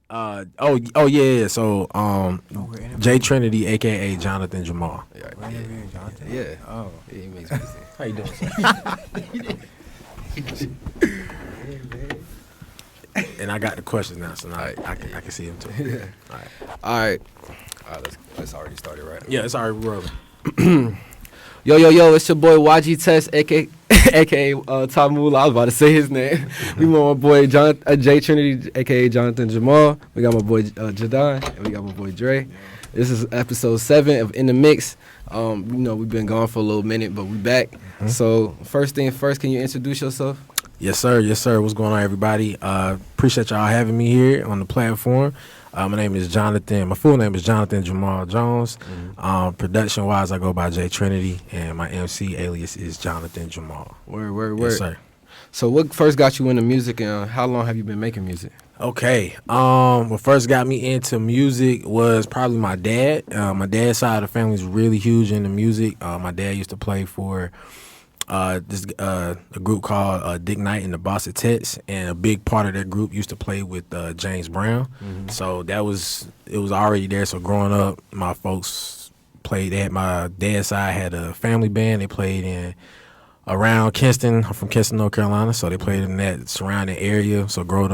Oh yeah. So J Trinity, aka Jonathan Jamal. Yeah, We're interviewing Jonathan. yeah. Oh. Yeah, he makes music. How you doing, sir? And I got the questions now, so now I can see them too. Yeah. All right. All right, let's already started, right? Yeah, it's already rolling. Yo, it's your boy YG Test, aka Tamula. I was about to say his name. We got my boy J Trinity, aka Jonathan Jamal. We got my boy Jadon, and we got my boy Dre. This is episode 7 of In the Mix. We've been gone for a little minute, but we back. Mm-hmm. So first thing first, can you introduce yourself? Yes, sir. What's going on, everybody? Appreciate y'all having me here on the platform. My name is Jonathan. My full name is Jonathan Jamal Jones. Mm-hmm. Production-wise, I go by J Trinity, and my MC alias is Jonathan Jamal. Word. Yes, sir. So what first got you into music, and how long have you been making music? Okay. What first got me into music was probably my dad. My dad's side of the family is really huge into music. My dad used to play for a group called Dick Knight and the Bossetettes, and a big part of that group used to play with James Brown. Mm-hmm. So it was already there. So growing up, my folks played. My dad's side had a family band. They played in around Kinston. I'm from Kinston, North Carolina, so they played in that surrounding area. So grew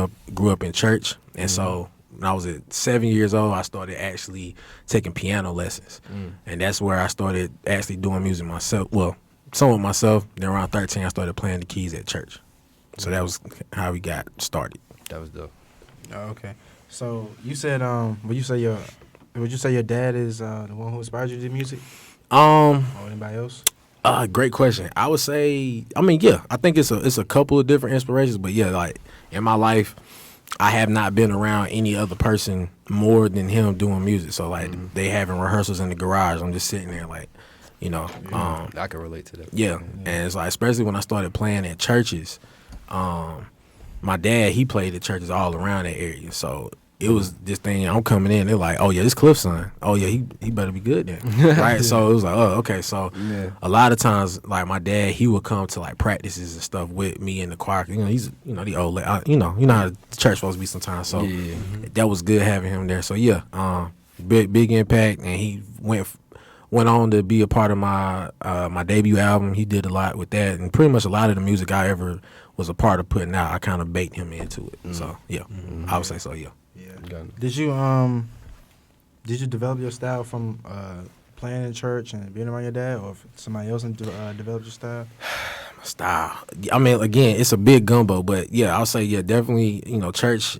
up in church, and so when I was at 7 years old, I started actually taking piano lessons, and that's where I started actually doing music myself. Well, somewhat myself. Then around 13, I started playing the keys at church. So that was how we got started. That was dope. Oh, okay. So you said would you say your dad is the one who inspired you to do music? Or anybody else? Great question. I would say, yeah, I think it's a couple of different inspirations, but yeah, like in my life, I have not been around any other person more than him doing music. So like they having rehearsals in the garage, I'm just sitting there like, I can relate to that. Yeah, and it's like especially when I started playing at churches, my dad, he played at churches all around that area, so it was this thing. I'm coming in, they're like, "Oh yeah, this Cliff's son. Oh yeah, he better be good then." Right? So it was like, "Oh okay." So a lot of times, like my dad, he would come to like practices and stuff with me in the choir. He's the old, you know how the church supposed to be sometimes. So that was good having him there. So yeah, big impact, and he went on to be a part of my my debut album. He did a lot with that, and pretty much a lot of the music I ever was a part of putting out, I kind of baked him into it. So yeah, I would say so. Yeah. Yeah. Did you develop your style from playing in church and being around your dad, or if somebody else developed your style? My style. Again, it's a big gumbo, but yeah, I'll say yeah, definitely. Church.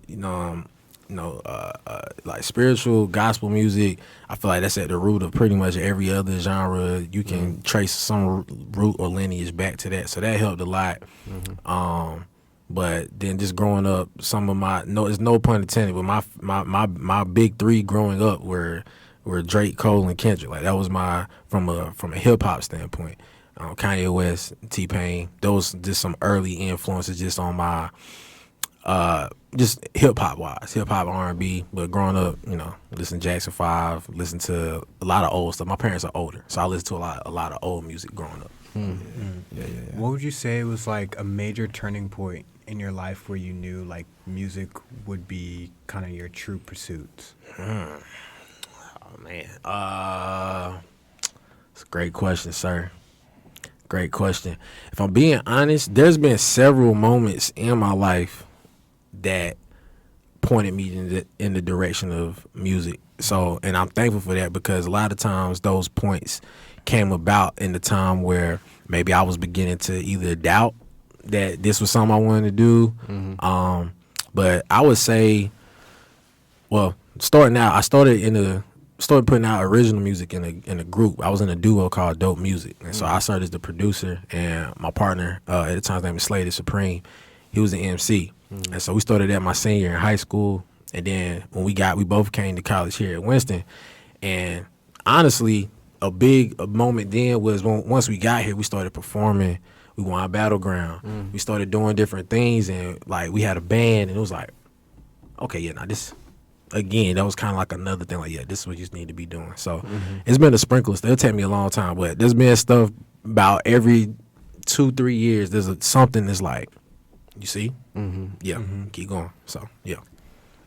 Like spiritual gospel music, I feel like that's at the root of pretty much every other genre. You can trace some root or lineage back to that, so that helped a lot. But then just growing up, some of it's no pun intended, but my big three growing up were Drake, Cole, and Kendrick. Like that was from a hip hop standpoint. Kanye West, T-Pain, those just some early influences just on my just hip hop wise, hip hop R&B. But growing up, listen to Jackson 5, listen to a lot of old stuff. My parents are older, so I listen to a lot of old music growing up. Yeah. What would you say was like a major turning point in your life where you knew like music would be kind of your true pursuits? Oh man, it's a great question, sir. Great question. If I'm being honest, there's been several moments in my life that pointed me in the direction of music. So, and I'm thankful for that, because a lot of times those points came about in the time where maybe I was beginning to either doubt that this was something I wanted to do. But I would say, well, starting out, I started putting out original music in a group. I was in a duo called Dope Music, and so I started as the producer, and my partner at the time, his name was Slade Supreme. He was the MC, and so we started at my senior in high school, and then when we both came to college here at Winston, and honestly, a big moment then was once we got here, we started performing. We won Battleground. We started doing different things, and like we had a band, and it was like, okay, yeah, now this. Again, that was kind of like another thing. Like, yeah, this is what you just need to be doing. So it's been a sprinkle. It'll take me a long time, but there's been stuff about every 2-3 years. There's something that's like, you see, yeah, keep going. So yeah.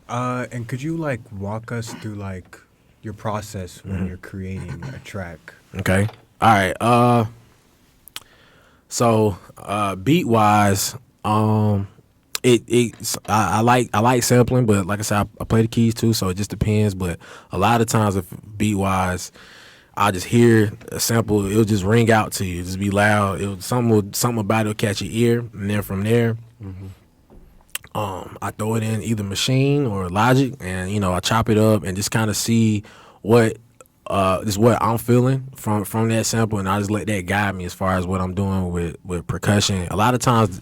And could you like walk us through like your process when you're creating a track? Okay. All right. So beat wise, I like sampling, but like I said, I play the keys too, so it just depends. But a lot of times, if beat wise, I just hear a sample, it'll just ring out to you, just be loud. Something about it will catch your ear, and then from there, I throw it in either Machine or Logic, and I chop it up and just kind of see what what I'm feeling from that sample, and I just let that guide me as far as what I'm doing with percussion. A lot of times,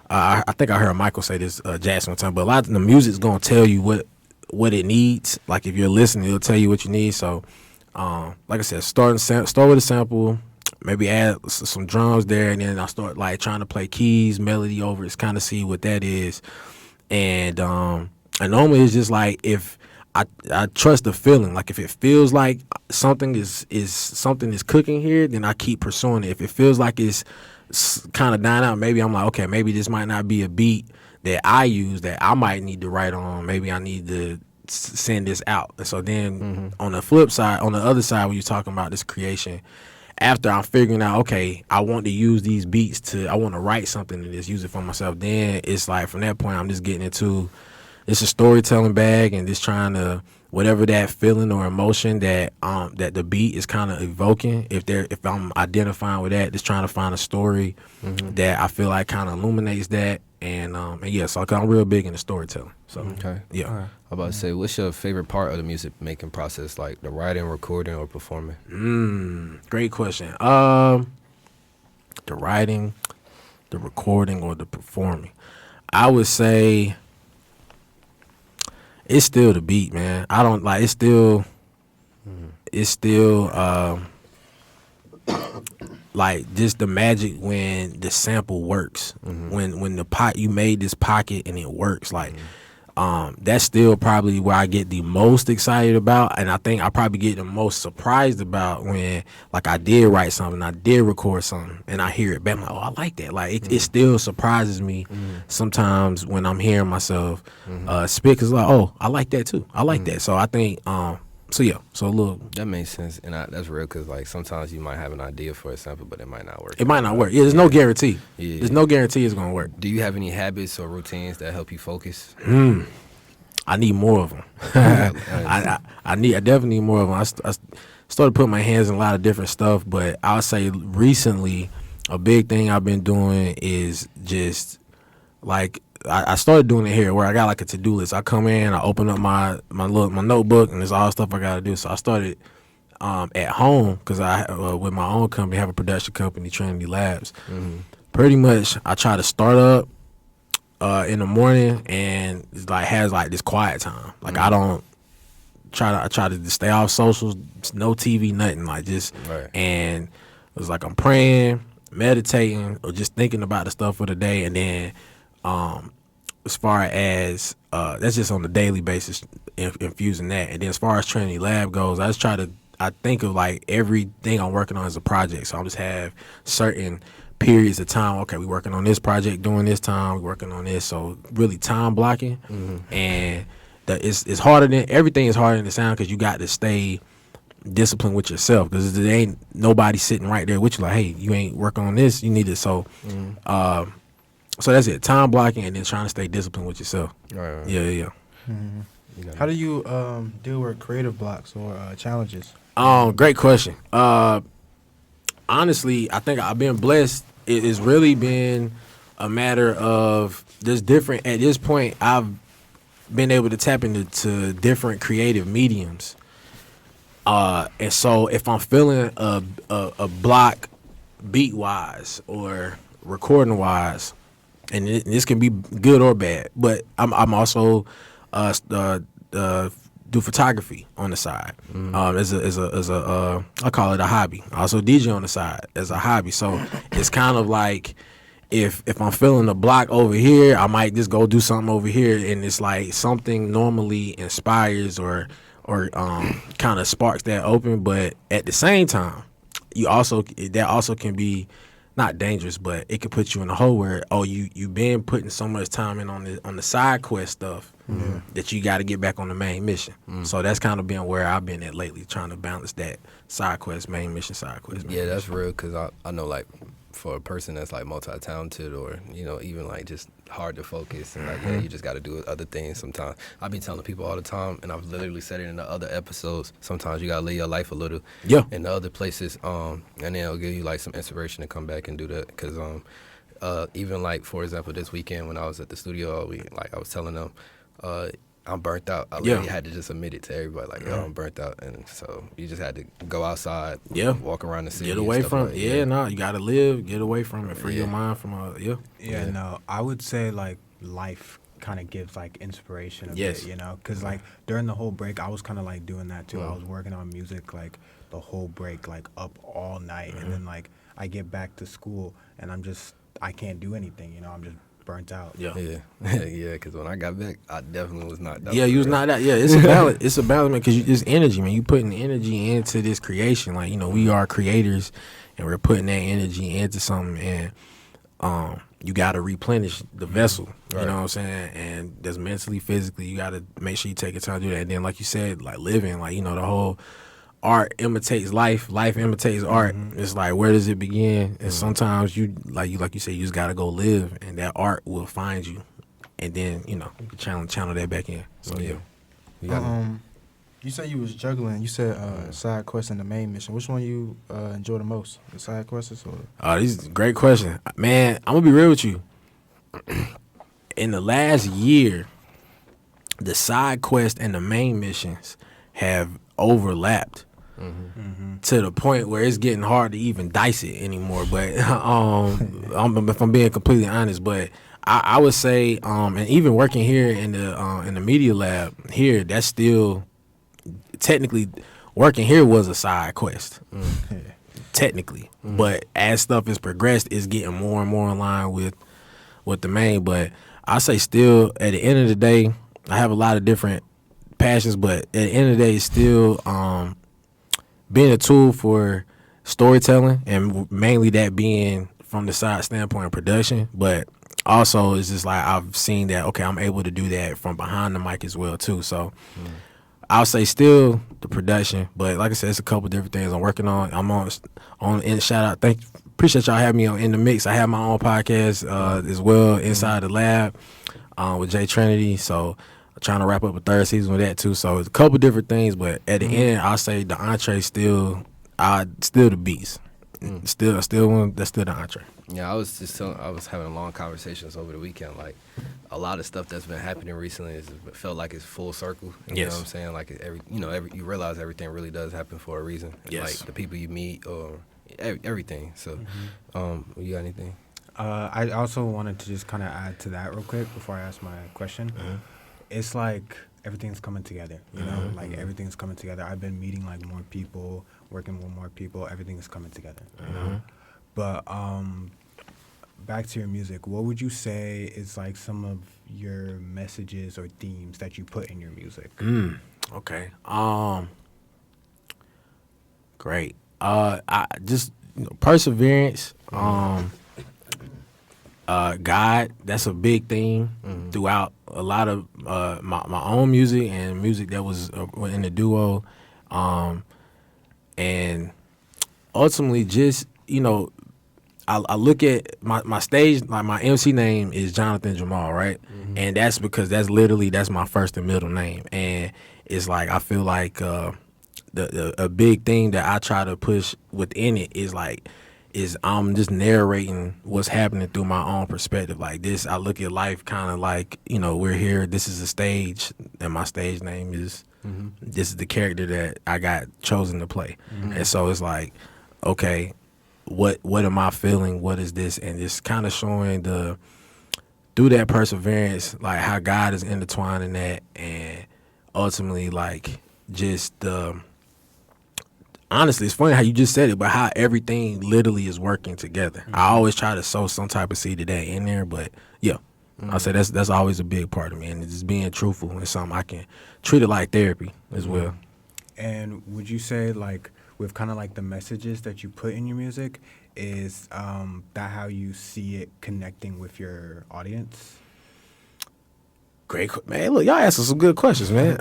I think I heard Michael say this, Jackson one time, but a lot of the music's gonna tell you what it needs. Like if you're listening, it'll tell you what you need. So, like I said, start with a sample, maybe add some drums there, and then I start like trying to play keys, melody over it, kind of see what that is. And normally it's just like if I trust the feeling. Like if it feels like something is cooking here, then I keep pursuing it. If it feels like it's kind of dying out, maybe I'm like, okay, maybe this might not be a beat that I use that I might need to write on. Maybe I need to send this out. And so then on the flip side, on the other side, when you're talking about this creation, after I'm figuring out, okay, I want to use these beats I want to write something and just use it for myself, then it's like from that point I'm just getting into it's a storytelling bag and just trying to whatever that feeling or emotion that the beat is kind of evoking. If I'm identifying with that, just trying to find a story that I feel like kind of illuminates that. And yeah, so I'm real big into storytelling. So Okay. yeah. All right. I'm about to say, what's your favorite part of the music making process, like the writing, recording, or performing? Great question. The writing, the recording, or the performing. I would say it's still the beat, man. I don't like it's still like just the magic when the sample works. When you made this pocket and it works, like that's still probably where I get the most excited about, and I think I probably get the most surprised about when like I did write something, I did record something, and I hear it back. I'm like, oh, I like that. Like it still surprises me sometimes when I'm hearing myself spit, 'cause like, oh, I like that too. I like that. So I think so yeah. So a little That makes sense, and that's real because like sometimes you might have an idea for a sample, but it might not work. it might not work. Yeah, there's no guarantee. Yeah. There's no guarantee it's gonna work. Do you have any habits or routines that help you focus? I need more of them. I definitely need more of them. I started putting my hands in a lot of different stuff, but I'll say recently a big thing I've been doing is just like I started doing it here where I got like a to-do list. I come in, I open up my notebook, and there's all stuff I gotta do. So I started at home because I with my own company, have a production company, Trinity Labs. Pretty much, I try to start up in the morning and it's like has like this quiet time. Like I try to just stay off socials, no TV, nothing. Like just Right. and it's like I'm praying, meditating, or just thinking about the stuff for the day, and then as far as that's just on a daily basis, infusing that. And then as far as Trinity Lab goes, I think of like everything I'm working on as a project. So I just have certain periods of time. Okay, we working on this project during this time. We working on this. So really time blocking, and it's harder than everything is harder than it sounds because you got to stay disciplined with yourself because there ain't nobody sitting right there with you like, hey, you ain't working on this. You need it. So, so that's it. Time blocking and then trying to stay disciplined with yourself. Right. Yeah. How do you deal with creative blocks or challenges? Great question. Honestly, I think I've been blessed. It has really been a matter of just different. At this point, I've been able to tap into different creative mediums. And so if I'm feeling a block beat wise or recording wise, and this can be good or bad, but I'm also do photography on the side as a I call it a hobby. I also DJ on the side as a hobby. So it's kind of like if I'm feeling a block over here, I might just go do something over here, and it's like something normally inspires or kind of sparks that open. But at the same time, that also can be not dangerous, but it could put you in a hole where you been putting so much time in on the side quest stuff that you got to get back on the main mission. So that's kind of been where I've been at lately, trying to balance that side quest, main mission, side quest. Yeah, that's real, because I know, like, for a person that's, like, multi-talented or, you know, even, like, just hard to focus and, like, yeah, you just got to do other things sometimes. I be telling people all the time, and I've literally said it in the other episodes, sometimes you got to live your life a little in the other places, and then it'll give you, like, some inspiration to come back and do that, because even, like, for example, this weekend when I was at the studio all week, like, I was telling them, I'm burnt out. I literally had to just admit it to everybody, like, yo, I'm burnt out. And so you just had to go outside, walk around the city. Get away from it. You got to live, get away from it, free your mind from no, I would say, like, life kind of gives, like, inspiration a bit, you know? Because, like, during the whole break, I was kind of, like, doing that, too. I was working on music, like, the whole break, like, up all night. And then, like, I get back to school, and I can't do anything, you know? I'm just burnt out. Yeah, because when I got back, I definitely was not. You was not that. Yeah, it's a balance. It's a balance, man. Because it's energy, man. You putting energy into this creation. Like, you know, we are creators, and we're putting that energy into something, and you got to replenish the vessel. You know what I'm saying? And that's mentally, physically. You got to make sure you take your time to do that. And then, like you said, like living, like, you know, the whole art imitates life imitates art. It's like, where does it begin? And sometimes you say, you just gotta go live, and that art will find you, and then, you know, you can channel that back in. So you said you was juggling. You said side quest and the main mission. Which one you enjoy the most, the side quests or? This is a great question, man. I'm gonna be real with you. In the last year, the side quest and the main missions have overlapped. To the point where it's getting hard to even dice it anymore. But if I'm being completely honest, but I would say, and even working here in the media lab here, that's still technically working here was a side quest, technically. But as stuff is progressed, it's getting more and more in line with the main. But I say still, at the end of the day, I have a lot of different passions, but at the end of the day, it's still being a tool for storytelling, and mainly that being from the side standpoint of production. But also, it's just like I've seen that, okay, I'm able to do that from behind the mic as well too. So I'll say still the production, but like I said, it's a couple different things I'm working on. I'm on in shout out. Appreciate y'all having me on In the Mix. I have my own podcast as well, Inside the Lab, with J Trinity. So trying to wrap up a third season with that too. So it's a couple different things, but at the end, I'll say the entree still the beats. Still one. That's still the entree. Yeah, I was having long conversations over the weekend. Like, a lot of stuff that's been happening recently felt like it's full circle. You know what I'm saying? Like, you realize everything really does happen for a reason. Yes. Like the people you meet or everything. So, you got anything? I also wanted to just kind of add to that real quick before I ask my question. It's like everything's coming together, you know? Like, everything's coming together. I've been meeting, like, more people, working with more people. Everything's coming together, you know? But back to your music, what would you say is, like, some of your messages or themes that you put in your music? Okay. Great. I just, perseverance, God, that's a big theme throughout a lot of my own music and music that was in the duo, and ultimately just, you know, I look at my stage, like my MC name is Jonathan Jamal, right? And that's because that's my first and middle name, and it's like I feel like a big thing that I try to push within it is I'm just narrating what's happening through my own perspective. Like this, I look at life kind of like, you know, we're here, this is a stage, and my stage name is, this is the character that I got chosen to play. And so it's like, okay, what am I feeling? What is this? And it's kind of showing through that perseverance, like how God is intertwined in that, and ultimately like just honestly, it's funny how you just said it, but how everything literally is working together. I always try to sow some type of seed of that in there, but yeah, I say that's always a big part of me, and just being truthful is something I can treat it like therapy as well. And would you say, like, with kind of like the messages that you put in your music, is that how you see it connecting with your audience? Man, look, y'all asking some good questions, man.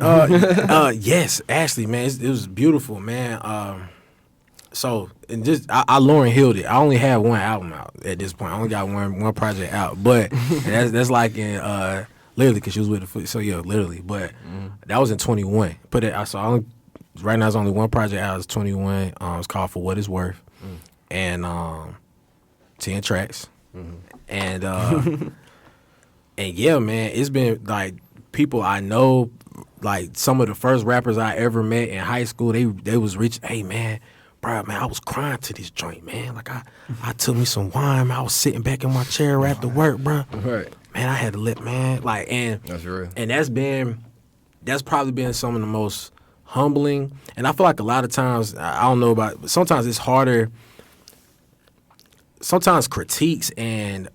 Yes, Ashley, man, it was beautiful, man. So, and just I Lauryn Hilled it. I only have one album out at this point. I only got one project out, but and that's like in literally because she was with the foot. So yeah, literally. But that was in 21. But right now, there's only one project out. It's 21. It's called For What It's Worth, and 10 tracks, and and yeah, man, it's been like people I know, like some of the first rappers I ever met in high school. They was reaching, hey man. Bro, man, I was crying to this joint, man. Like I took me some wine. I was sitting back in my chair after work, bro. Right. Man, I had to let, man, like, and that's real. And that's probably been some of the most humbling. And I feel like a lot of times, I don't know about, but sometimes it's harder. Sometimes critiques and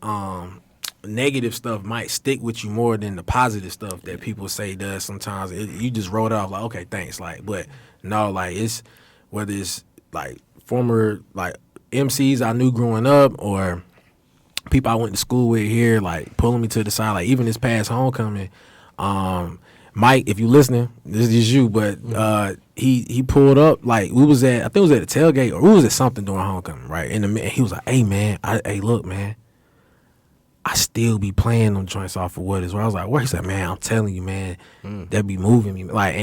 negative stuff might stick with you more than the positive stuff that people say does. Sometimes you just roll it off like, okay, thanks. Like, but no, like it's whether it's like former like MCs I knew growing up or people I went to school with here, like pulling me to the side, like even this past homecoming, Mike, if you listening, this is you, but he pulled up, like we was at, I think it was at the tailgate or we was at something during homecoming, right? And he was like, hey man, hey look man, I still be playing them joints off of what is where I was like, what? He said, man, I'm telling you, man, that be moving me. Like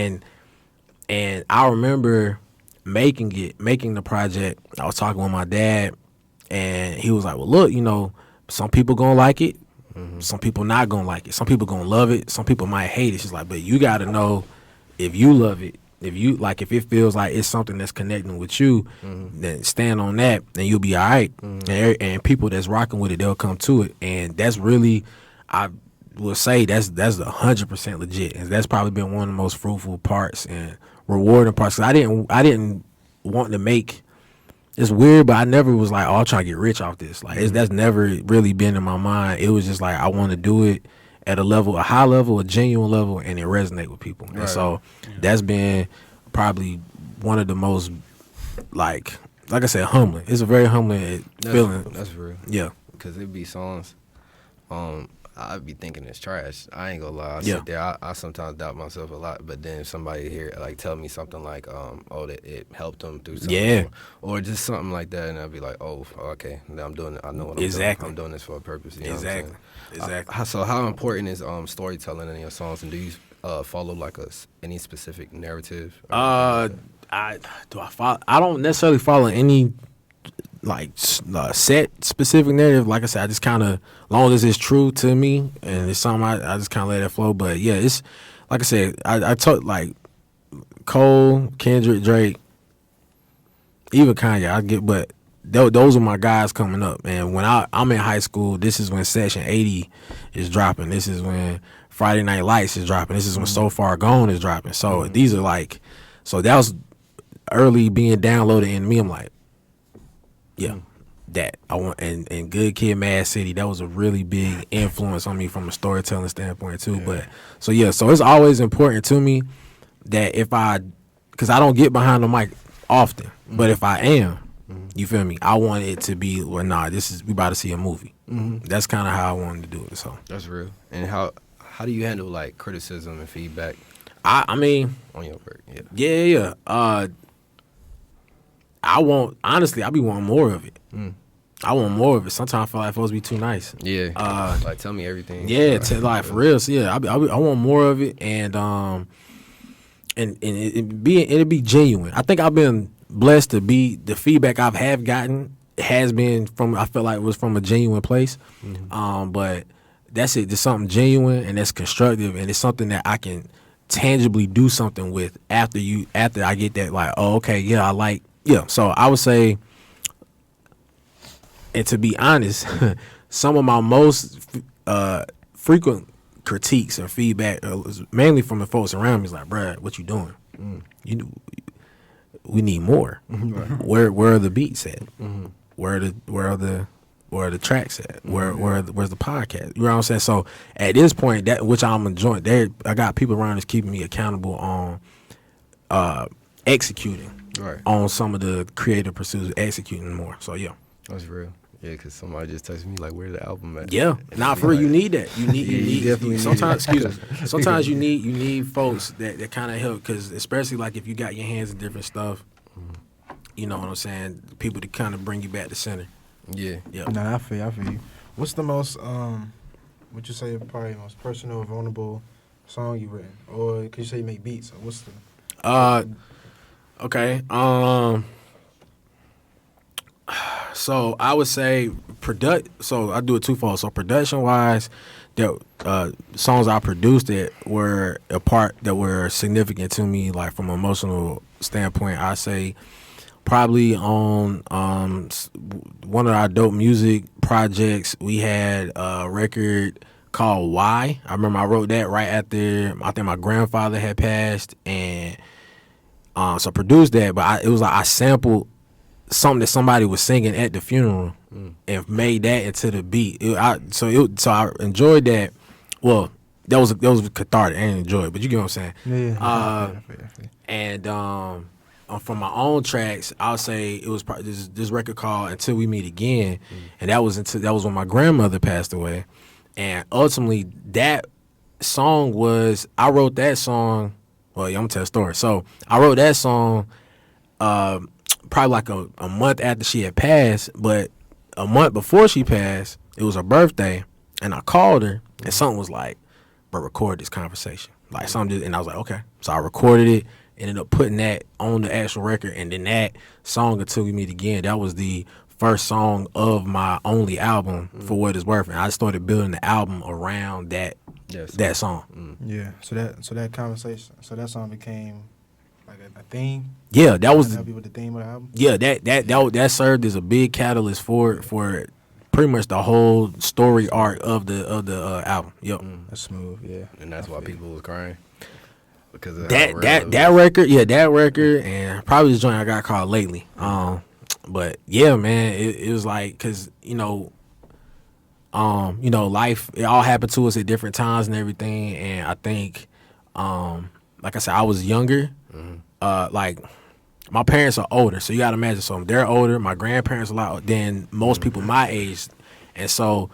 and I remember making the project. I was talking with my dad and he was like, well look, you know, some people gonna like it, some people not gonna like it, some people gonna love it, some people might hate it. She's like, but you gotta know if you love it, if it feels like it's something that's connecting with you, then stand on that and you'll be all right. And people that's rocking with it, they'll come to it. And that's really, I will say that's 100% legit. And that's probably been one of the most fruitful parts and rewarding parts. 'Cause I didn't want to make, it's weird, but I never was like, oh, I'm trying to get rich off this. Like that's never really been in my mind. It was just like I want to do it at a high level, a genuine level, and it resonate with people. Right. And so that's been probably one of the most like I said, humbling. It's a very humbling feeling. That's real. Yeah, because it be songs. I'd be thinking it's trash. I ain't gonna lie. I sit there. I sometimes doubt myself a lot. But then somebody here like tell me something like, oh, that it helped them through something. Yeah. Or just something like that, and I'd be like, oh, okay, I'm doing it. I know what I'm doing. I'm doing this for a purpose. You know exactly. What I'm saying? So how important is storytelling in your songs, and do you follow like any specific narrative? I don't necessarily follow any like set specific narrative. Like I said, I just kind of, long as it's true to me and it's something I just kind of let it flow. But yeah, it's like I said, I took like Cole, Kendrick, Drake, even Kanye. But those are my guys coming up. And when I'm in high school, this is when Section 80 is dropping. This is when Friday Night Lights is dropping. This is when So Far Gone is dropping. So these are like, so that was early being downloaded in me. I'm like, yeah, that I want, and Good Kid, Mad City. That was a really big influence on me from a storytelling standpoint too. Yeah. But so it's always important to me that because I don't get behind the mic often, but if I am, you feel me? I want it to be, well, nah, we about to see a movie. That's kind of how I wanted to do it. So that's real. And how do you handle like criticism and feedback? I mean, on your work, yeah. Honestly, I be wanting more of it. I want more of it. Sometimes I feel like it's supposed to be too nice. Yeah. Like tell me everything. Yeah, like for real. So yeah, I want more of it, and it'd be genuine. I think I've been blessed to be, the feedback I've gotten has been from, I feel like it was from a genuine place. But that's it. Just something genuine and that's constructive, and it's something that I can tangibly do something with after I get that, like, oh, okay, so I would say, and to be honest, some of my most frequent critiques and feedback was mainly from the folks around me. Is like, bruh, what you doing? We need more. Where are the beats at? Where are the tracks at? Where's the podcast? You know what I'm saying? So at this point, that which I'm enjoying, I got people around us keeping me accountable on executing. Right. on some of the creative pursuits, executing more. So yeah. That's real. Yeah, because somebody just texted me like, "Where's the album at?" Yeah, And nah, I'd be for real, you like, need that. You need, Yeah, you definitely need sometimes. it. Excuse me. Sometimes you need folks that kind of help, because especially like if you got your hands in different stuff, you know what I'm saying. People to kind of bring you back to center. Yeah. Yeah. Nah, I feel you. What's the most would you say probably the most personal, vulnerable song you written? Or could you say you make beats? Or what's the Okay. So I would say So I do it twofold. So production wise, the songs I produced that were a part that were significant to me, like from an emotional standpoint. I say probably on one of our dope music projects, we had a record called Why. I remember I wrote that right after I think my grandfather had passed, and so I produced that. But it was like I sampled something that somebody was singing at the funeral and made that into the beat. So I enjoyed that. Well, that was cathartic. I didn't enjoy it, but you get what I'm saying. Yeah. I feel you. And from my own tracks, I'll say it was probably this record called "Until We Meet Again," and that was when my grandmother passed away. And ultimately, that song I wrote that song. Well, I'm gonna tell a story. So I wrote that song probably like a month after she had passed, but a month before she passed, it was her birthday, and I called her, and something was like, "Bro, record this conversation." Like something, and I was like, okay. So I recorded it, ended up putting that on the actual record, and then that song "Until We Meet Again," that was the first song of my only album, for what it's worth, and I started building the album around that song. Yeah. So that conversation, so that song became like a theme. Yeah, that was help you with the theme of the album. Yeah, that served as a big catalyst for pretty much the whole story arc of the album. Yep. That's smooth. Yeah. And that's why people was crying. Because of that record, and probably this joint I got called Lately. But yeah, man, it was like, cause life, it all happened to us at different times and everything, and I think, like I said, I was younger. Like my parents are older, so you gotta imagine. So they're older. My grandparents are a lot than most people my age, and so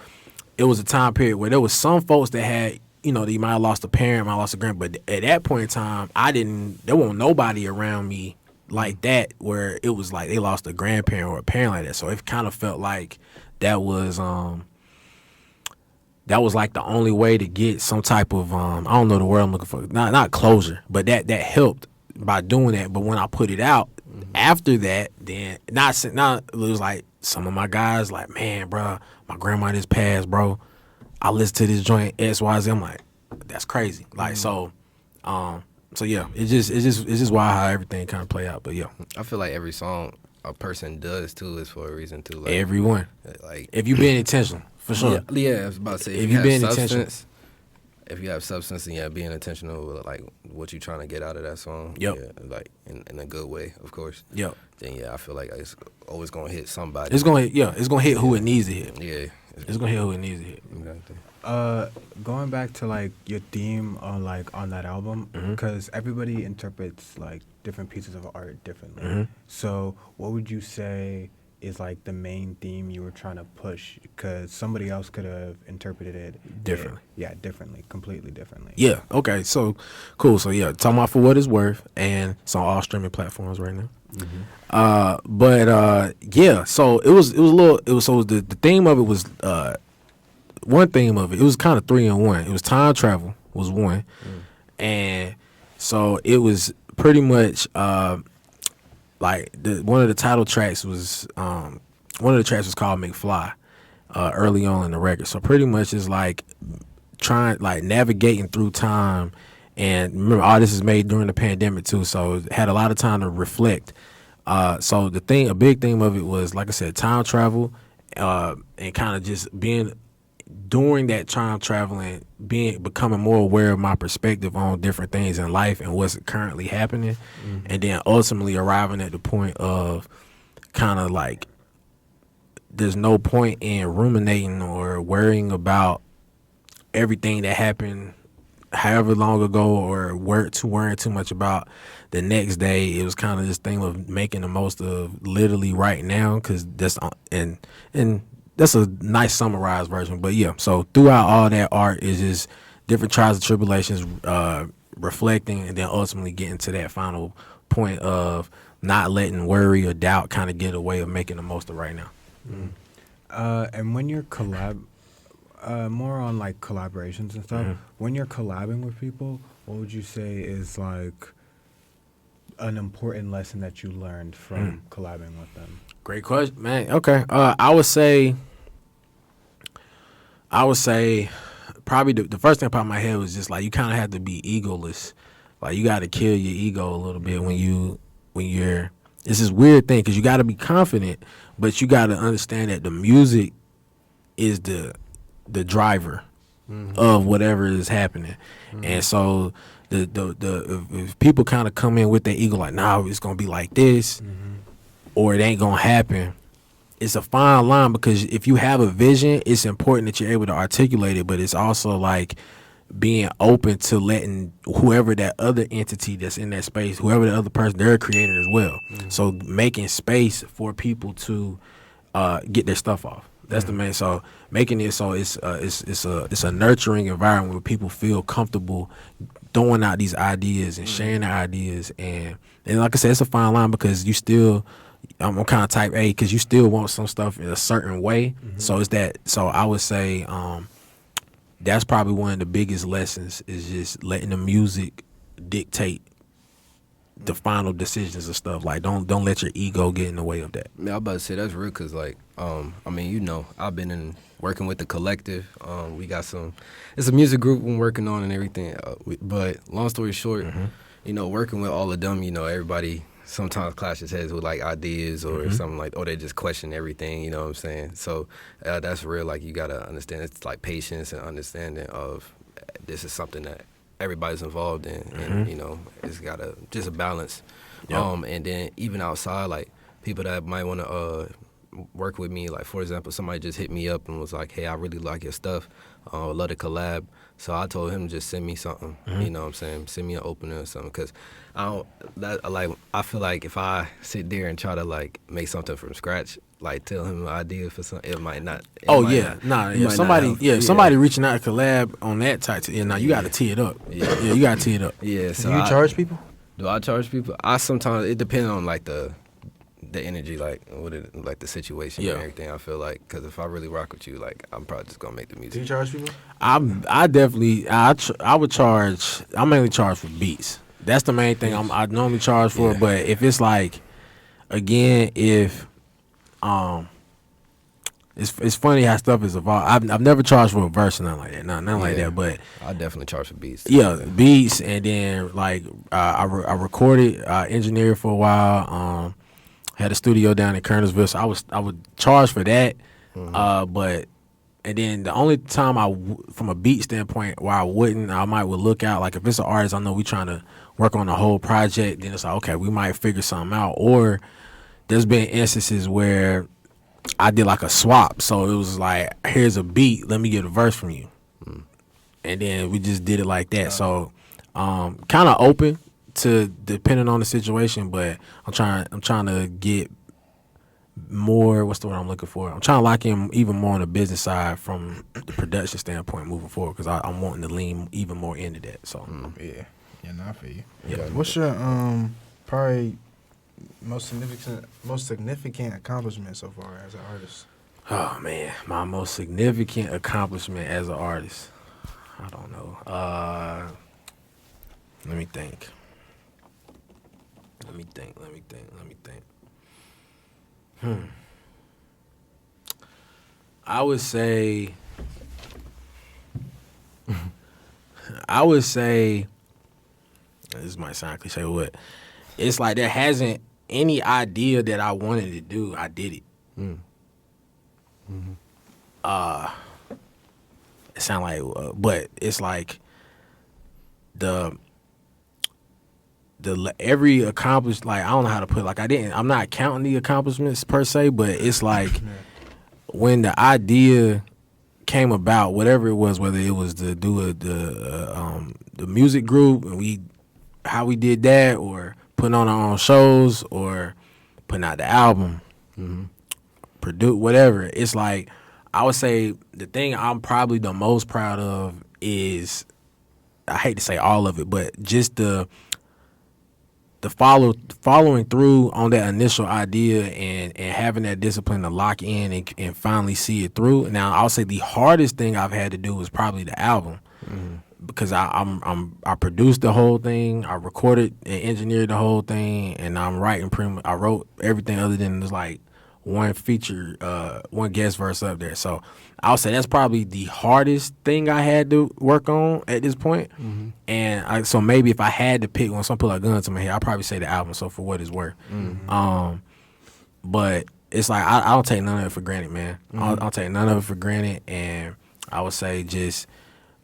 it was a time period where there was some folks that had, they might have lost a parent, might have lost a grand, but at that point in time, there wasn't nobody around me like that where it was like they lost a grandparent or a parent like that. So it kind of felt like that was like the only way to get some type of I don't know the word I'm looking for, not closure, but that helped by doing that. But when I put it out after that, then not it was like some of my guys like, man, bro, my grandma just passed, bro. I listened to this joint XYZ. I'm like, that's crazy. Like so yeah, it's just wild how everything kind of play out. But yeah, I feel like every song a person does too is for a reason too. Like, everyone, like if you being intentional, for sure. Yeah, I was about to say if you being intentional. If you have substance and being intentional with like what you're trying to get out of that song, yep. Like in a good way, of course. Yep. Then I feel like it's always gonna hit somebody. It's gonna hit who it needs to hit. Yeah. It's gonna hit who it needs to hit. Exactly. Going back to like your theme on that album, because everybody interprets like different pieces of art differently. So what would you say is like the main theme you were trying to push? Because somebody else could have interpreted it differently. Differently, completely differently. Yeah. Okay. So talking about For What It's Worth, and it's on all streaming platforms right now. So it was the theme of it was one theme of it. It was kind of 3 in 1. It was time travel was one, and so it was pretty much like one of the title tracks was called McFly early on in the record. So pretty much it's like navigating through time. And remember, all this is made during the pandemic too, so it had a lot of time to reflect. So a big theme of it was, like I said, time travel, and kind of just being during that time traveling, becoming more aware of my perspective on different things in life and what's currently happening, and then ultimately arriving at the point of kind of like there's no point in ruminating or worrying about everything that happened however long ago or worrying too much about the next day. It was kind of this thing of making the most of literally right now, because that's and that's a nice summarized version. But yeah, so throughout all that art is just different trials and tribulations, reflecting, and then ultimately getting to that final point of not letting worry or doubt kind of get away of making the most of right now. And when you're more on like collaborations and stuff, when you're collabing with people, what would you say is like an important lesson that you learned from collabing with them? Great question, man. Okay, I would say probably the first thing that popped in my head was just like you kind of have to be egoless. Like you got to kill your ego a little bit when you're. It's this weird thing because you got to be confident, but you got to understand that the music is the driver of whatever is happening, and so if people kind of come in with their ego like, nah, it's gonna be like this, or it ain't gonna happen. It's a fine line, because if you have a vision, it's important that you're able to articulate it, but it's also like being open to letting whoever that other entity that's in that space, whoever the other person, they're a creator as well. So making space for people to get their stuff off. That's the main. So making it so it's a nurturing environment where people feel comfortable throwing out these ideas and sharing their ideas, and like I said, it's a fine line, because you still. I'm kind of type A, because you still want some stuff in a certain way. So it's that. So I would say that's probably one of the biggest lessons, is just letting the music dictate the final decisions and stuff. Like don't let your ego get in the way of that. Yeah, I'm about to say that's real, because like I mean, I've been working with the collective. We got it's a music group we're working on and everything. But long story short, working with all of them, everybody sometimes clashes heads with like ideas or something like, or they just question everything, you know what I'm saying? So that's real. Like you gotta understand, it's like patience and understanding of this is something that everybody's involved in, and it's gotta just a balance. Yep. And then even outside, like people that might want to work with me, like for example, somebody just hit me up and was like, hey, I really like your stuff, I'd love to collab. So I told him, just send me something, you know what I'm saying? Send me an opener or something, because I feel like if I sit there and try to like make something from scratch, like tell him an idea for something, it might not. Somebody reaching out to collab on that type. You got to tee it up. Yeah, you got to tee it up. Yeah. So do you charge people? Do I charge people? I sometimes, it depends on like the energy, like like the situation and everything. I feel like, because if I really rock with you, like I'm probably just gonna make the music. Do you charge people? I definitely I would charge. I mainly charge for beats. That's the main thing I normally charge for. But if it's like, again, if it's funny how stuff is evolved. I've never charged for a verse or nothing like that. Nothing like that. But I definitely charge for beats. Yeah, beats, and then like I recorded, engineered for a while. Had a studio down in Kernersville, so I would charge for that. And then the only time from a beat standpoint, where I might look out, like if it's an artist I know we trying to work on the whole project, then it's like, okay, we might figure something out. Or there's been instances where I did like a swap, so it was like, here's a beat, let me get a verse from you, and then we just did it like that. So kind of open to depending on the situation, but I'm trying to get more, what's the word I'm looking for? I'm trying to lock in even more on the business side from the production standpoint moving forward, because I'm wanting to lean even more into that. So Yeah, I feel you. Yeah. What's your probably most significant accomplishment so far as an artist? Oh man, my most significant accomplishment as an artist, I don't know. Let me think. I would say this might sound cliche, but it's like there hasn't any idea that I wanted to do, I did it. It sound like, but it's like the every accomplished, like I don't know how to put it, like I'm not counting the accomplishments per se, but it's like when the idea came about, whatever it was, whether it was to do the music group and how we did that, or putting on our own shows, or putting out the album, produce whatever. It's like, I would say the thing I'm probably the most proud of is, I hate to say all of it, but just the following through on that initial idea and having that discipline to lock in and finally see it through. Now, I'll say the hardest thing I've had to do was probably the album, because I produced the whole thing, I recorded and engineered the whole thing, and I'm writing I wrote everything other than there's like one feature, one guest verse up there. So I'll say that's probably the hardest thing I had to work on at this point. And so maybe if I had to pick one, some put a gun to my head, I'd probably say the album. So for what it's worth, but it's like I don't take none of it for granted, man. I'll take none of it for granted, and I would say just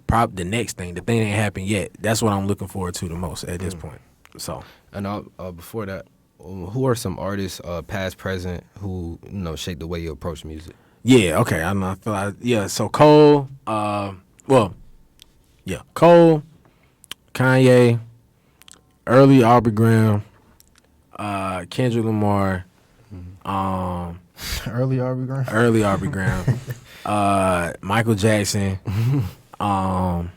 probably the next thing, the thing that ain't happened yet. That's what I'm looking forward to the most at this point. So, And before that, who are some artists, past, present, who shape the way you approach music? yeah, okay, I know. I feel like, yeah. So Cole, Cole, Kanye, early Aubrey Graham, Kendrick Lamar, Early Aubrey Graham. early Aubrey Graham, Michael Jackson. I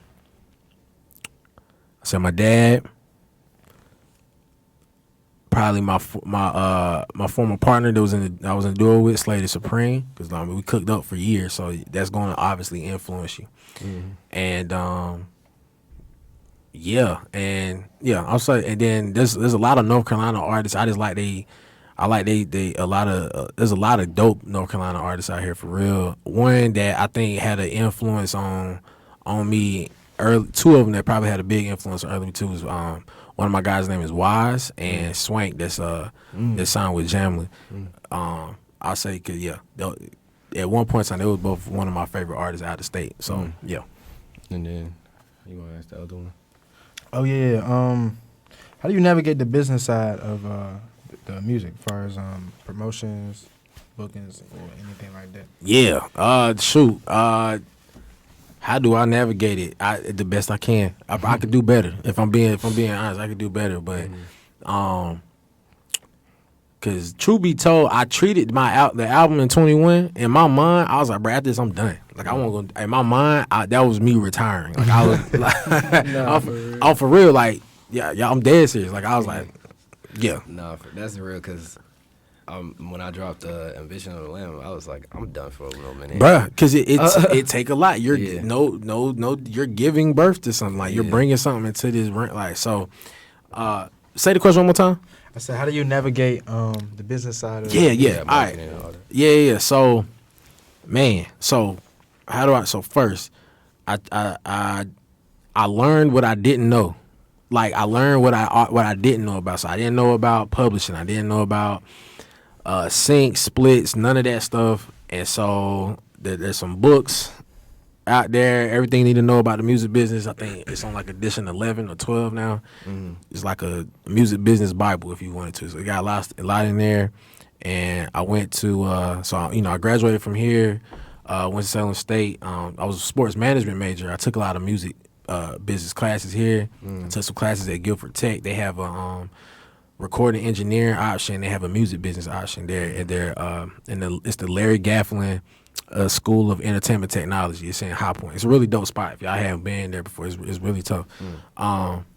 said my dad, probably my former partner that I was in a duo with, Slater Supreme, because we cooked up for years, so that's going to obviously influence you. And I'll say, and then there's a lot of North Carolina artists. I just like there's a lot of dope North Carolina artists out here for real. One that I think had an influence on me early. Two of them that probably had a big influence early me too was one of my guys' name is Wise, and Swank that's signed with Jamlin. I'll say, cause at one point in time they was both one of my favorite artists out of state. So yeah. And then you want to ask the other one? Oh yeah. How do you navigate the business side of the music, as far as promotions, bookings, or anything like that? Yeah. How do I navigate it? The best I can. I could do better. If I'm being honest, I could do better. But cause truth be told, I treated the album in 21. In my mind, I was like, bro, after this, I'm done. Like I won't go. In my mind, that was me retiring. Like I was, like, for real. Like yeah, I'm dead serious. Like I was like, yeah. Nah, that's real. Cause when I dropped Ambition of the Lamb, I was like, I'm done for a little minute, bruh. Because it take a lot. You're you're giving birth to something. Like you're bringing something into this. Like so. Say the question one more time. I said, how do you navigate the business side of Yeah. All right. Yeah. So, man. So, how do I? So first, I learned what I didn't know. Like I learned what I didn't know about. So I didn't know about publishing. I didn't know about sync splits, none of that stuff. And so there's some books out there, everything you need to know about the music business. I think it's on like edition 11 or 12 now. It's like a music business Bible if you wanted to. So it got a lot in there. And I went to I graduated from here, went to Salem State. I was a sports management major. I took a lot of music business classes here. I took some classes at Guilford Tech. They have a recording engineering option. They have a music business option there, and it's the Larry Gafflin School of Entertainment Technology. It's in High Point. It's a really dope spot. If y'all haven't been there before, it's really tough.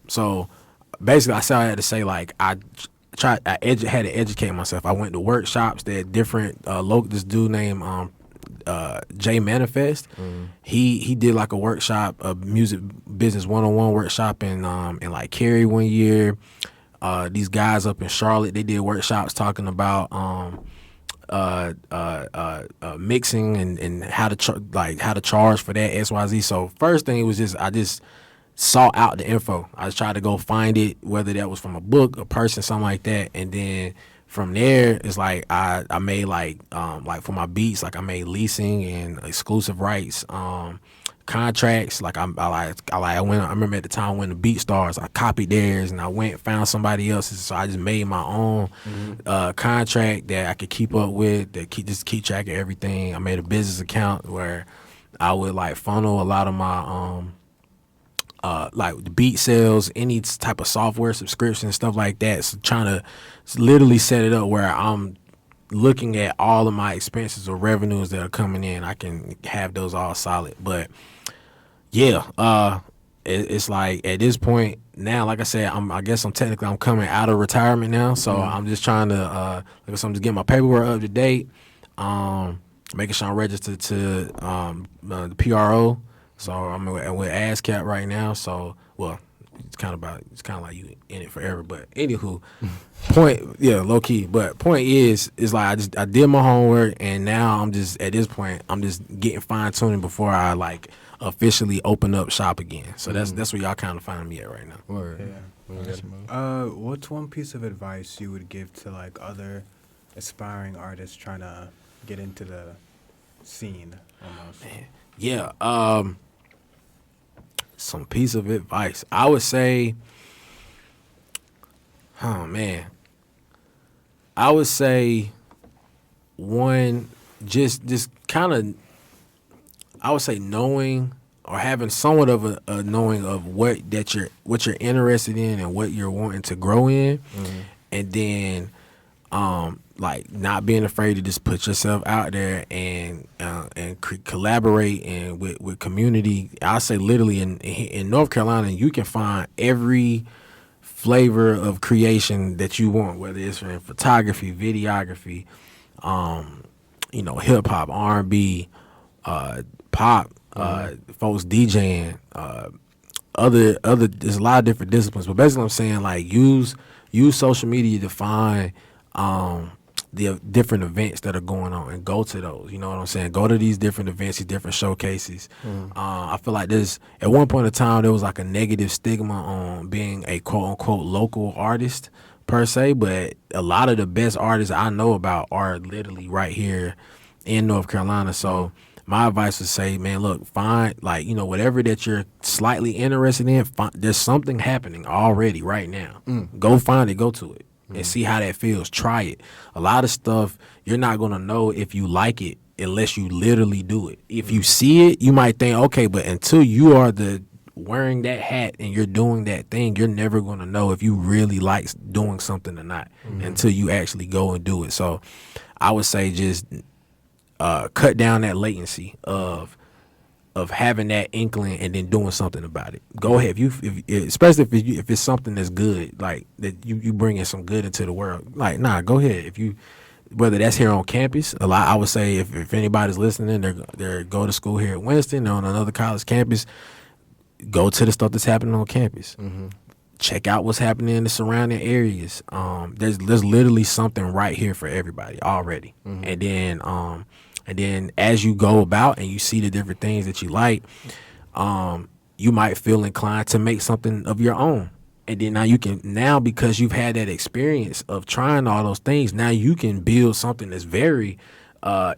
So basically, I had to say, like, I had to educate myself. I went to workshops that different this dude named J Manifest. He did like a workshop, a music business 101 workshop in like Cary one year. These guys up in Charlotte, they did workshops talking about mixing and how to charge for that XYZ. So first thing was I just sought out the info. I just tried to go find it, whether that was from a book, a person, something like that, and then from there it's like I made like for my beats, like I made leasing and exclusive rights contracts. Like I remember at the time when the BeatStars, I copied theirs and I went and found somebody else's. So I just made my own contract that I could keep up with, that keep track of everything. I made a business account where I would like funnel a lot of my like the beat sales, any type of software subscription, stuff like that. So trying to literally set it up where I'm looking at all of my expenses or revenues that are coming in. I can have those all solid. But yeah, it's like at this point now, like I said, I guess I'm coming out of retirement now. So I'm just trying to, like I said, I'm just getting my paperwork up to date, making sure I'm registered to the PRO. So I'm with ASCAP right now. So, well, it's kind of like you in it forever. But anywho, point, yeah, low key. But point is like I did my homework, and now I'm just at this point I'm just getting fine tuning before I like officially open up shop again. So that's where y'all kind of find me at right now. Word. Yeah. What's one piece of advice you would give to like other aspiring artists trying to get into the scene almost? Yeah. Some piece of advice. I would say, oh man. I would say one, just kind of, I would say knowing or having somewhat of a knowing of what you're interested in and what you're wanting to grow in, and then like not being afraid to just put yourself out there and collaborate and with community. I say literally in North Carolina, you can find every flavor of creation that you want, whether it's in photography, videography, hip hop, R&B, pop, folks DJing, other. There's a lot of different disciplines, but basically I'm saying like use social media to find the different events that are going on and go to those. You know what I'm saying? Go to these different events, these different showcases. I feel like there's at one point in time there was like a negative stigma on being a quote unquote local artist per se, but a lot of the best artists I know about are literally right here in North Carolina. So my advice would say, man, look, find like, whatever that you're slightly interested in, there's something happening already right now. Go find it, go to it. And see how that feels. Try it. A lot of stuff you're not gonna know if you like it unless you literally do it. If you see it, you might think, okay, but until you are wearing that hat and you're doing that thing, you're never gonna know if you really like doing something or not until you actually go and do it. So I would say just cut down that latency of having that inkling and then doing something about it. Go ahead, especially if it's something that's good, like that you bringing some good into the world. Like, go ahead. Whether that's here on campus, I would say if anybody's listening, they're go to school here at Winston or on another college campus, go to the stuff that's happening on campus. Check out what's happening in the surrounding areas. There's literally something right here for everybody already, and then as you go about and you see the different things that you like, you might feel inclined to make something of your own. And then now because you've had that experience of trying all those things, now you can build something that's very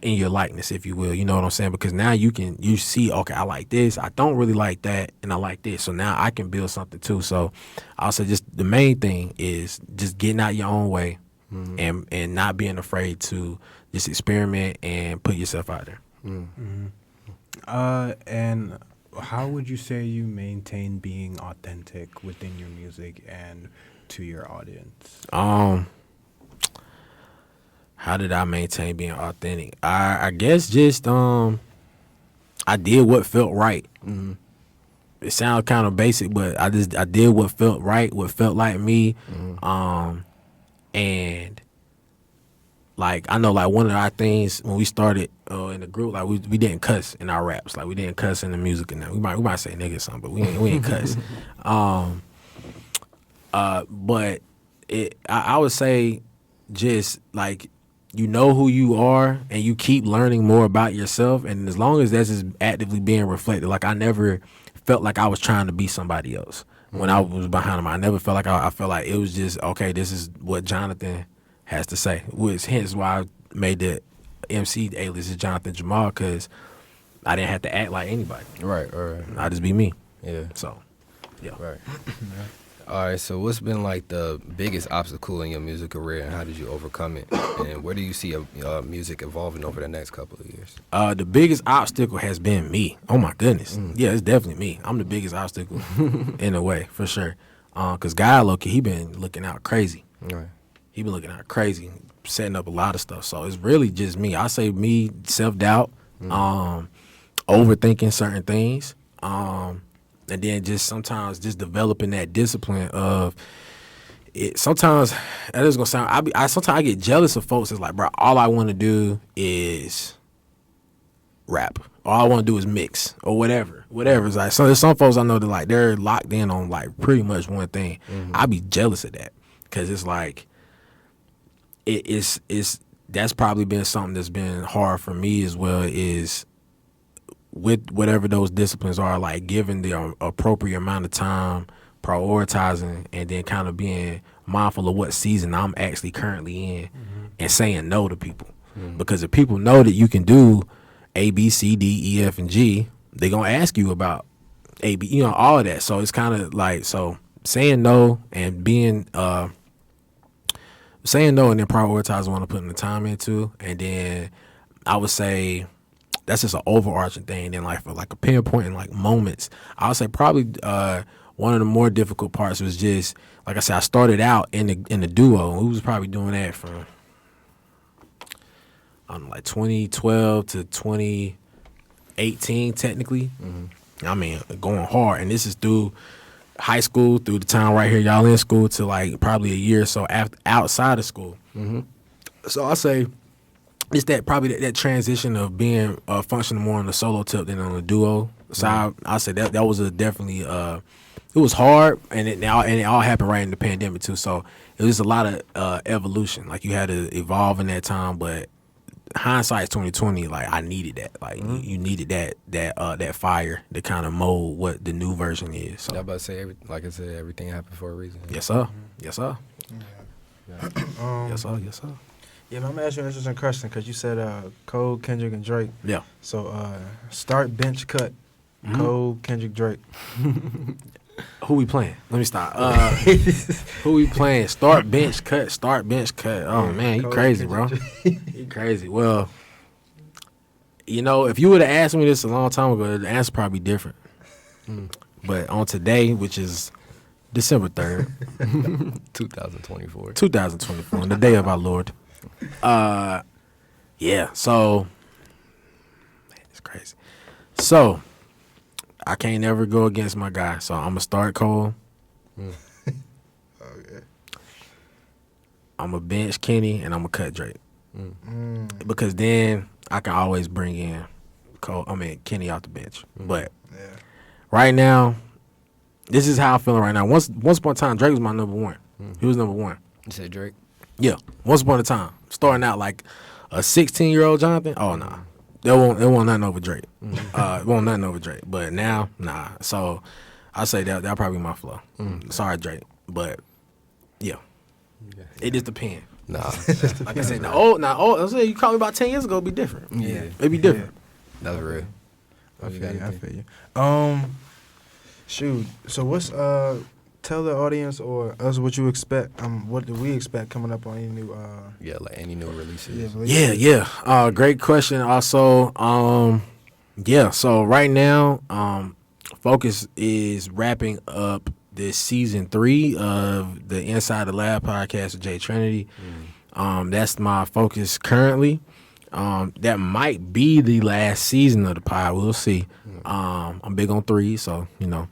in your likeness, if you will. You know what I'm saying? Because now you see, okay, I like this, I don't really like that, and I like this. So now I can build something too. So I'll say just the main thing is just getting out your own way and not being afraid to just experiment and put yourself out there. And how would you say you maintain being authentic within your music and to your audience? How did I maintain being authentic? I guess just I did what felt right. It sounds kind of basic, but I did what felt right, what felt like me. And like I know, like one of our things when we started in the group, like we didn't cuss in our raps, like we didn't cuss in the music, and we might say nigga or something, but we ain't cuss. But I would say just like you know who you are and you keep learning more about yourself, and as long as that's just actively being reflected, like I never felt like I was trying to be somebody else when I was behind him. I never felt like I felt like it was just okay. This is what Jonathan has to say, which hence why I made the MC alias is Jonathan Jamal, because I didn't have to act like anybody. Right. I just be me. Yeah. So, yeah. Right. All right, so what's been like the biggest obstacle in your music career, and how did you overcome it? And where do you see music evolving over the next couple of years? The biggest obstacle has been me. Oh my goodness. Yeah, it's definitely me. I'm the biggest obstacle in a way, for sure. Cause Guy Loki, he been looking out crazy. Right. He been looking out crazy, setting up a lot of stuff. So it's really just me. I say me, self-doubt, overthinking certain things, and then just sometimes just developing that discipline of it. Sometimes that is gonna sound. Sometimes I get jealous of folks. It's like, bro, all I want to do is rap. All I want to do is mix or whatever. It's like, so there's some folks I know that like they're locked in on like pretty much one thing. I be jealous of that because it's like it's that's probably been something that's been hard for me as well, is with whatever those disciplines are, like giving the appropriate amount of time, prioritizing, and then kind of being mindful of what season I'm actually currently in, and saying no to people. Because if people know that you can do A, B, C, D, E, F, and G, they're going to ask you about A, B, all of that. So it's kind of like, so saying no and being, saying no and then prioritizing what I'm putting the time into. And then I would say that's just an overarching thing. Then like for like a pinpoint in like moments, I would say probably one of the more difficult parts was just, like I said, I started out in the duo. We was probably doing that from like 2012 to 2018 technically. I mean, going hard. And this is through high school, through the time right here y'all in school, to like probably a year or so outside of school. So I say it's that probably that transition of being functioning more on the solo tip than on the duo side. I say that was a definitely it was hard, and it all happened right in the pandemic too. So it was a lot of evolution. Like you had to evolve in that time, but hindsight's 2020. Like I needed that. Like you needed that fire to kind of mold what the new version is. So I about to say, like I said, everything happened for a reason. Yes sir. Yes sir. Yes sir. Yeah, man, I'm gonna ask you an interesting question because you said Cole, Kendrick, and Drake. Yeah. So start, bench, cut. Cole, Kendrick, Drake. Who we playing? Let me stop. Who we playing? Start, bench, cut. Start, bench, cut. Oh man, you Cole, crazy, bro. You crazy. Well, if you would have asked me this a long time ago, the answer probably different. But on today, which is December 3rd, 2024, on the day of our Lord. Yeah. So, man, it's crazy. So, I can't never go against my guy. So I'm gonna start Cole. Okay. I'm gonna bench Kenny, and I'm gonna cut Drake. Because then I can always bring in Kenny off the bench. But right now, this is how I'm feeling right now. Once upon a time, Drake was my number one. He was number one. You said Drake? Yeah. Once upon a time, starting out like a 16-year-old Jonathan. Oh nah, it won't nothing over Drake. It won't nothing over Drake. But now, nah. So I say that'll probably be my flow. Sorry, Drake, but yeah, it just depends. Nah, like I said, I said you called me about 10 years ago, it'd be different. Yeah, it'd be different. That's real. I feel you. Shoot. So what's tell the audience or us what you expect. What do we expect coming up on any new? Like any new releases. Yeah. Great question. Also, so right now, Focus is wrapping up this season 3 of the Inside the Lab podcast with J Trinity. That's my focus currently. That might be the last season of the pod. We'll see. I'm big on 3, so I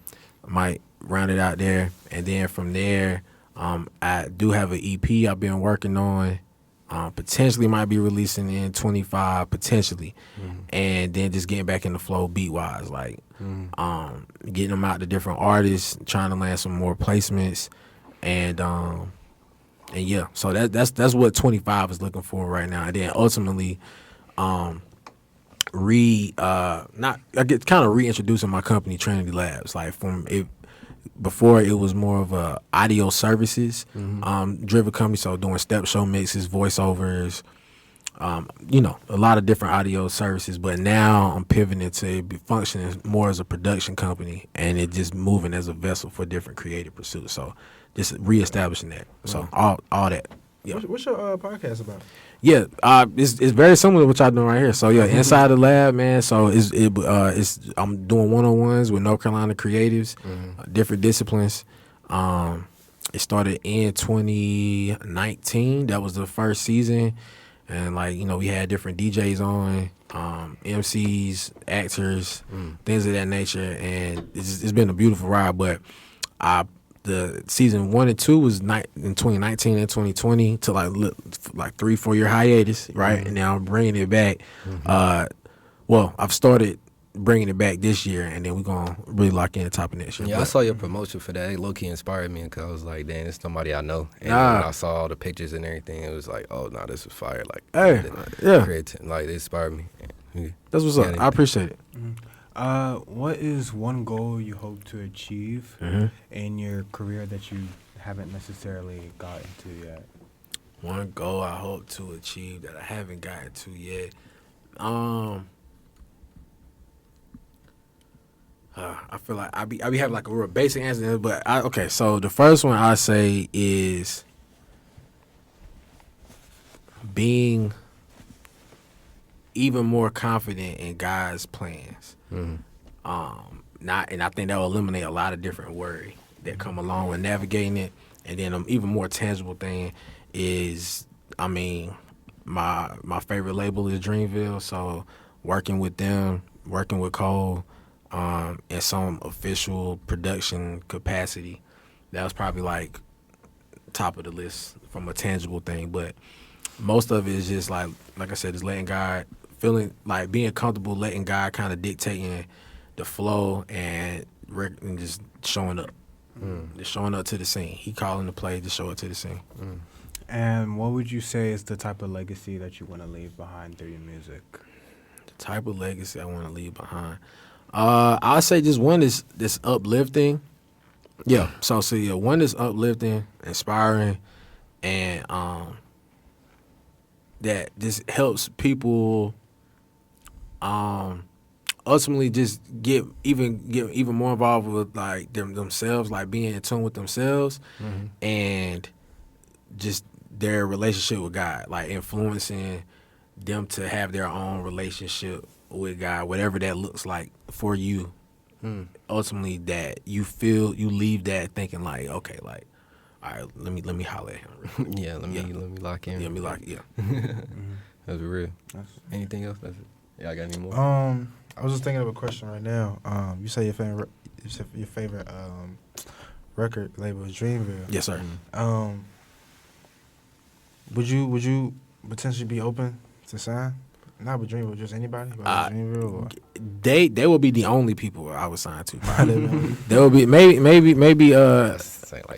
might round it out there, and then from there, I do have an EP I've been working on. Potentially might be releasing in 25, potentially, and then just getting back in the flow beat wise, like getting them out to different artists, trying to land some more placements, and yeah, so that's what 25 is looking for right now, and then ultimately, reintroducing my company Trinity Labs, like from it. Before it was more of a audio services driven company, so doing step show mixes, voiceovers, a lot of different audio services. But now I'm pivoting to be functioning more as a production company, and it just moving as a vessel for different creative pursuits. So just reestablishing that. So all that. Yeah. What's your podcast about? Yeah, it's very similar to what y'all doing right here. So yeah, inside the lab, man. So I'm doing one-on-ones with North Carolina creatives, different disciplines. It started in 2019. That was the first season, and we had different DJs on, MCs, actors, things of that nature, and it's been a beautiful ride. But the season 1 and 2 was in 2019 and 2020 to like 3-4 year hiatus, right? And now I'm bringing it back. I've started bringing it back this year, and then we're gonna really lock in the top of next year. Yeah, I saw your promotion for that. It low key inspired me because I was like, "Damn, it's somebody I know." And when I saw all the pictures and everything, it was like, "Oh, no, this was fire!" Like, it inspired me. Yeah. That's what's up. I appreciate it. What is one goal you hope to achieve in your career that you haven't necessarily gotten to yet? One goal I hope to achieve that I haven't gotten to yet. I feel like I be having like a real basic answer, but so the first one I say is being even more confident in God's plans. And I think that will eliminate a lot of different worry that come along with navigating it. And then an even more tangible thing is, my favorite label is Dreamville, so working with them, working with Cole, in some official production capacity, that was probably like top of the list from a tangible thing. But most of it is just like I said, is letting God, feeling like being comfortable, letting God kind of dictating the flow and just showing up. Just showing up to the scene. He calling the play to show up to the scene. And what would you say is the type of legacy that you want to leave behind through your music? The type of legacy I want to leave behind. I'll say just one is this uplifting. Yeah. So one is uplifting, inspiring, and that just helps people ultimately just get even more involved with like themselves, like being in tune with themselves, and just their relationship with God, like influencing them to have their own relationship with God, whatever that looks like for you. Ultimately, that you leave that thinking like, okay, like, all right, let me holler at him. Let me lock in. Let me lock. Yeah. That's real. Anything else? That's it. Yeah, I got any more? I was just thinking of a question right now. You say your favorite record label is Dreamville. Yes, sir. Would you potentially be open to sign? Not with Dreamville, just anybody. Dreamville, or? They will be the only people I would sign to. They will be maybe.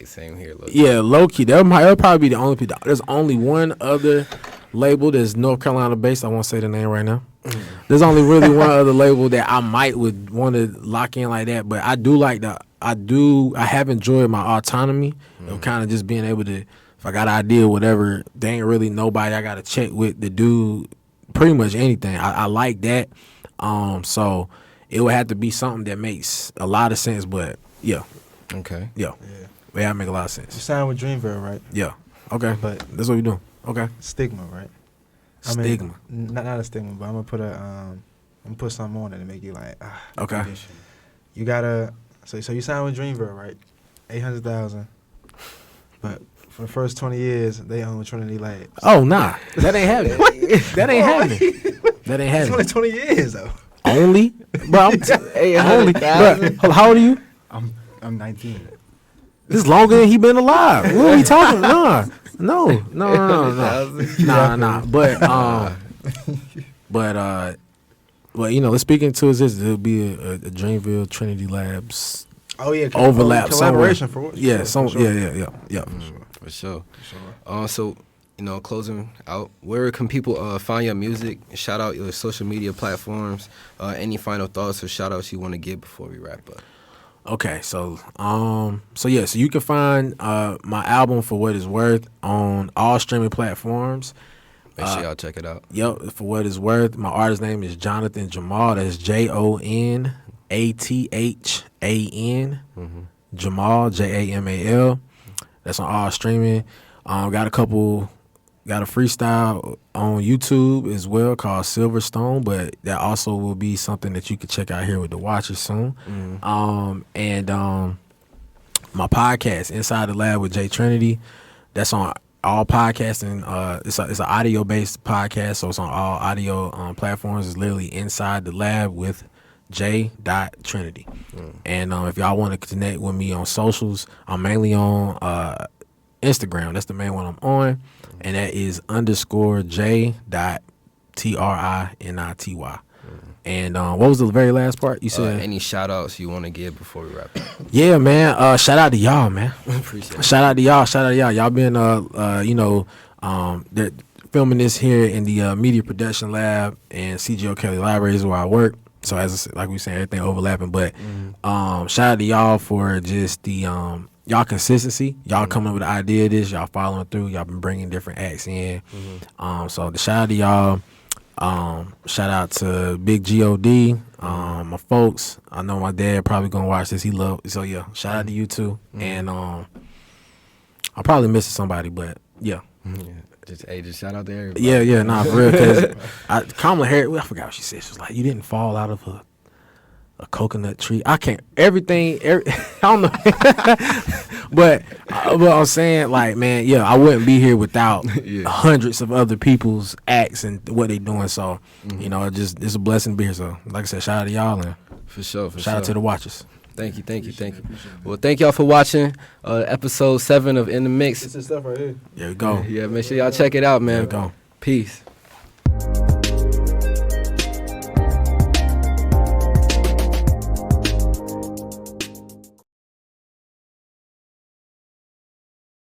Same here. Low key. They'll probably be the only people. There's only one other label that's North Carolina based. I won't say the name right now. There's only really one other label that I would want to lock in like that. But I do like that. I have enjoyed my autonomy of kind of just being able to, if I got an idea, whatever, there ain't really nobody I got to check with to do pretty much anything. I like that. So it would have to be something that makes a lot of sense. But yeah. Okay. Yeah. Yeah, make a lot of sense. You signed with Dreamville, right? Yeah. Okay. But that's what we doing. Okay. Stigma, right? Stigma. Not a stigma, but I'm gonna put something on it to make you like. Okay. Condition. You gotta. So you signed with Dreamville, right? 800,000. But for the first 20 years, they own Trinity Labs. Oh nah, that ain't happening. That ain't happening. That ain't happening. It's only 20 years though. Only, bro. Only. Bro, how old are you? I'm 19. This is longer than he been alive. What are we talking? No. Nah. But let's speak into this. There'll be a Dreamville Trinity Labs. Oh yeah, overlap collaboration somewhere. for yeah, sure. Yeah. For sure. So closing out, where can people find your music? Shout out your social media platforms. Any final thoughts or shout outs you want to give before we wrap up? Okay, so you can find my album For What It's Worth on all streaming platforms. Make sure y'all check it out. Yep, for what it's worth, my artist name is Jonathan Jamal. That's JONATHAN. Jamal, JAMAL. That's on all streaming. Got a freestyle on YouTube as well called Silverstone, but that also will be something that you can check out here with the Watchers soon. And my podcast, Inside the Lab with J Trinity, that's on all podcasting. It's an audio based podcast, so it's on all audio platforms. It's literally Inside the Lab with J. Trinity. And if y'all want to connect with me on socials, I'm mainly on Instagram. That's the main one I'm on, and that is _J. TRINITY. And what was the very last part you said? Any shout outs you want to give before we wrap up? Yeah, man. Shout out to y'all, man. Appreciate it. Shout out to y'all. Y'all been they're filming this here in the media production lab and CGO Kelly Libraries where I work. So as like we saying, everything overlapping. But shout out to y'all for just the y'all consistency. Y'all coming up with the idea of this. Y'all following through. Y'all been bringing different acts in. So the shout out to y'all. Shout out to Big God, my folks. I know my dad probably gonna watch this. He love so yeah. Shout out to you too. And I'm probably missing somebody, but yeah. Just shout out to everybody. Yeah, nah, for real. Cause Kamala Harris, I forgot what she said. She was like, "You didn't fall out of a coconut tree." I can't everything. I don't know, but I'm saying, like, man, yeah, I wouldn't be here without hundreds of other people's acts and what they doing. So, it's a blessing to be here. So, like I said, shout out to y'all and for sure. Shout out to the Watchers. Thank you. Well, thank y'all for watching episode 7 of In the Mix. This is stuff right here. There we go. Yeah, make sure y'all check it out, man. There we go. Peace.